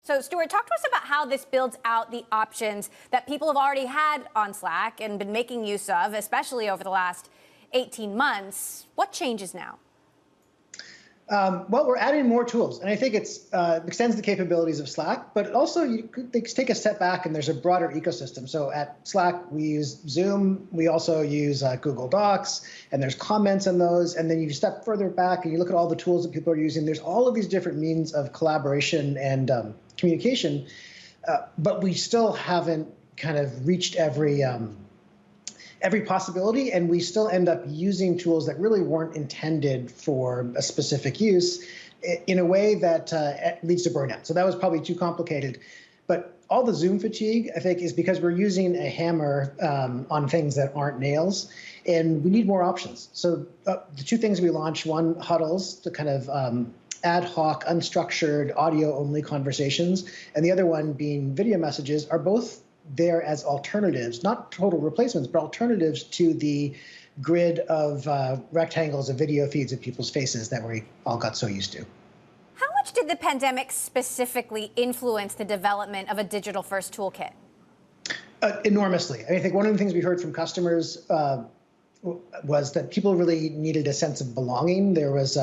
So, Stuart, talk to us about how this builds out the options that people have already had on Slack and been making use of, especially over the last 18 months. What changes now? Well, we're adding more tools, and I think it extends the capabilities of Slack, but also you could take a step back and there's a broader ecosystem. So at Slack, we use Zoom, we also use Google Docs, and there's comments in those, and then you step further back and you look at all the tools that people are using. There's all of these different means of collaboration and communication, but we still haven't kind of reached every possibility, and we still end up using tools that really weren't intended for a specific use in a way that leads to burnout. So that was probably too complicated. But all the Zoom fatigue, I think, is because we're using a hammer on things that aren't nails, and we need more options. So the two things we launched, one, Huddles, the kind of ad hoc, unstructured, audio-only conversations, and the other one being video messages, are both there as alternatives, not total replacements, but alternatives to the grid of rectangles of video feeds of people's faces that we all got so used to. How much did the pandemic specifically influence the development of a digital-first toolkit? Enormously. I think one of the things we heard from customers was that people really needed a sense of belonging. There was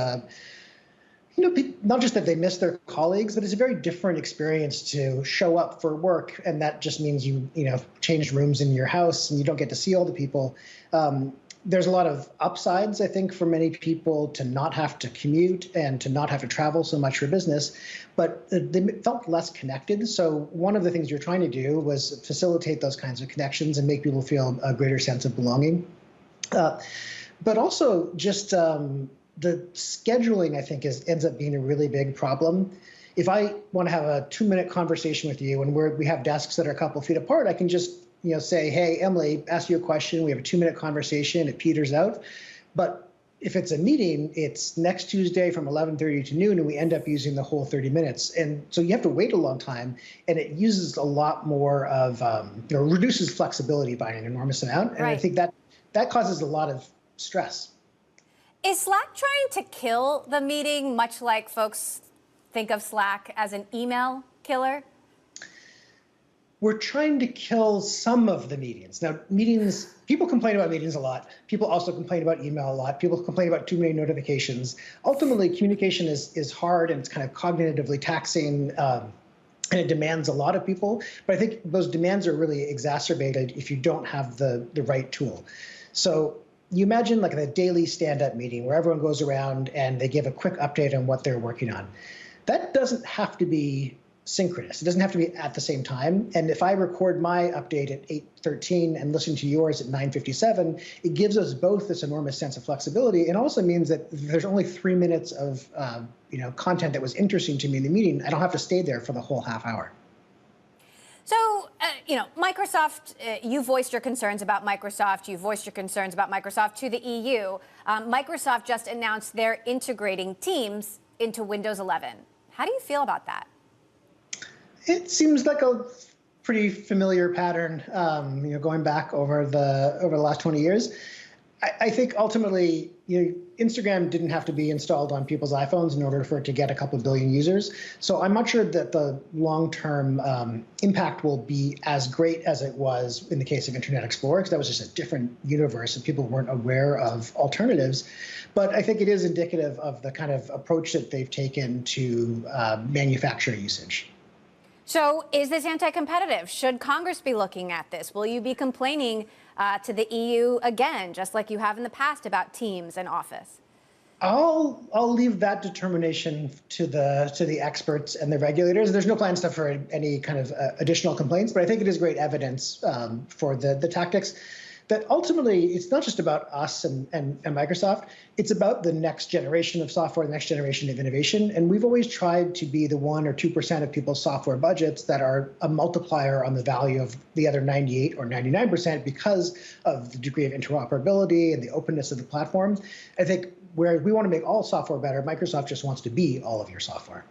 not just that they miss their colleagues, but it's a very different experience to show up for work, and that just means you changed rooms in your house and you don't get to see all the people. There's a lot of upsides, I think, for many people to not have to commute and to not have to travel so much for business, but they felt less connected. So one of the things you're trying to do was facilitate those kinds of connections and make people feel a greater sense of belonging. But also just the scheduling, I think, ends up being a really big problem. If I want to have a 2-minute conversation with you and we have desks that are a couple feet apart, I can just say, hey, Emily, ask you a question. We have a 2-minute conversation. It peters out. But if it's a meeting, it's next Tuesday from 11:30 to noon, and we end up using the whole 30 minutes. And so you have to wait a long time, and it uses a lot more of, reduces flexibility by an enormous amount. And right. I think that causes a lot of stress. Is Slack trying to kill the meeting, much like folks think of Slack as an email killer? We're trying to kill some of the meetings. Now, people complain about meetings a lot. People also complain about email a lot. People complain about too many notifications. Ultimately, communication is hard, and it's kind of cognitively taxing, and it demands a lot of people. But I think those demands are really exacerbated if you don't have the right tool. So you imagine like a daily stand-up meeting where everyone goes around and they give a quick update on what they're working on. That doesn't have to be synchronous. It doesn't have to be at the same time. And if I record my update at 8:13 and listen to yours at 9:57, it gives us both this enormous sense of flexibility. It also means that if there's only 3 minutes of content that was interesting to me in the meeting, I don't have to stay there for the whole half hour. So, Microsoft, you voiced your concerns about Microsoft. You voiced your concerns about Microsoft to the EU. Microsoft just announced they're integrating Teams into Windows 11. How do you feel about that? It seems like a pretty familiar pattern, going back over the last 20 years. I think ultimately, Instagram didn't have to be installed on people's iPhones in order for it to get a couple billion users. So I'm not sure that the long-term impact will be as great as it was in the case of Internet Explorer, because that was just a different universe and people weren't aware of alternatives. But I think it is indicative of the kind of approach that they've taken to manufacture usage. So is this anti-competitive? Should Congress be looking at this? Will you be complaining to the EU again, just like you have in the past about Teams and Office? I'll leave that determination to the experts and the regulators. There's no plans for any kind of additional complaints, but I think it is great evidence for the tactics. That ultimately, it's not just about us and Microsoft, it's about the next generation of software, the next generation of innovation. And we've always tried to be the 1 or 2% of people's software budgets that are a multiplier on the value of the other 98 or 99% because of the degree of interoperability and the openness of the platform. I think where we want to make all software better, Microsoft just wants to be all of your software.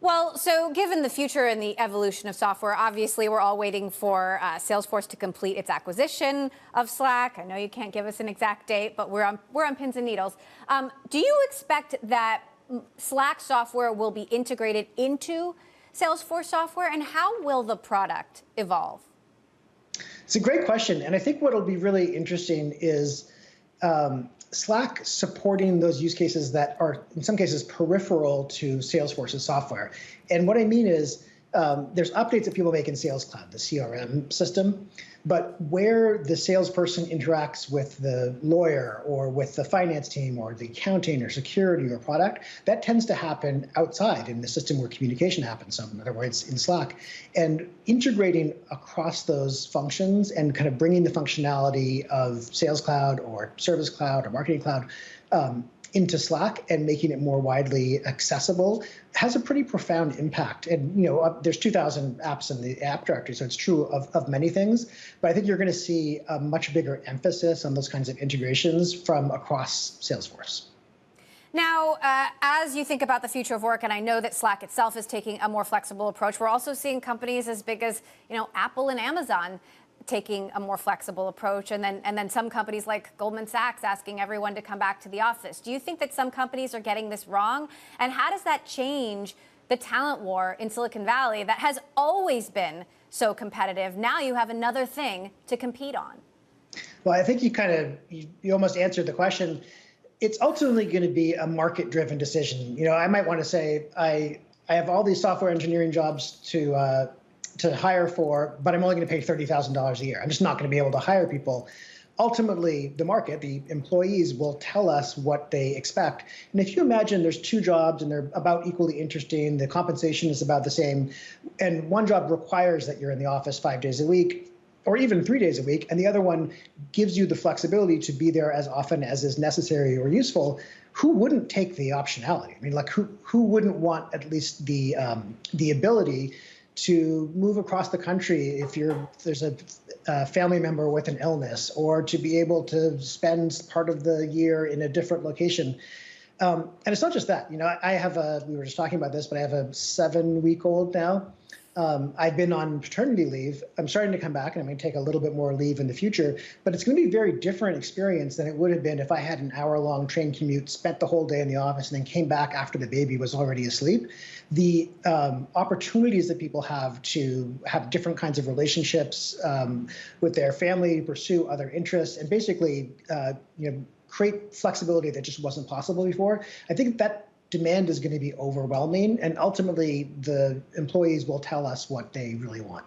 Well, so given the future and the evolution of software, obviously we're all waiting for Salesforce to complete its acquisition of Slack. I know you can't give us an exact date, but we're on pins and needles. Do you expect that Slack software will be integrated into Salesforce software, and how will the product evolve? It's a great question. And I think what will be really interesting is Slack supporting those use cases that are, in some cases, peripheral to Salesforce's software. And what I mean is there's updates that people make in Sales Cloud, the CRM system, but where the salesperson interacts with the lawyer or with the finance team or the accounting or security or product, that tends to happen outside in the system where communication happens, so in other words, in Slack. And integrating across those functions and kind of bringing the functionality of Sales Cloud or Service Cloud or Marketing Cloud into Slack and making it more widely accessible has a pretty profound impact. And there's 2,000 apps in the app directory, so it's true of many things. But I think you're going to see a much bigger emphasis on those kinds of integrations from across Salesforce. Now, as you think about the future of work, and I know that Slack itself is taking a more flexible approach, we're also seeing companies as big as Apple and Amazon taking a more flexible approach, and then some companies like Goldman Sachs asking everyone to come back to the office. Do you think that some companies are getting this wrong? And how does that change the talent war in Silicon Valley that has always been so competitive? Now you have another thing to compete on. Well, I think you almost answered the question. It's ultimately going to be a market-driven decision. I might want to say I have all these software engineering jobs to hire for, but I'm only going to pay $30,000 a year. I'm just not going to be able to hire people. Ultimately, the market, the employees, will tell us what they expect. And if you imagine there's two jobs and they're about equally interesting, the compensation is about the same, and one job requires that you're in the office 5 days a week, or even 3 days a week, and the other one gives you the flexibility to be there as often as is necessary or useful, who wouldn't take the optionality? I mean, like who wouldn't want at least the ability to move across the country if there's a family member with an illness, or to be able to spend part of the year in a different location. And it's not just that. We were just talking about this, but I have a 7-week-old now. I've been on paternity leave. I'm starting to come back, and I'm going to take a little bit more leave in the future. But it's going to be a very different experience than it would have been if I had an hour-long train commute, spent the whole day in the office, and then came back after the baby was already asleep. The opportunities that people have to have different kinds of relationships with their family, pursue other interests, and basically create flexibility that just wasn't possible before. I think that demand is going to be overwhelming, and ultimately the employees will tell us what they really want.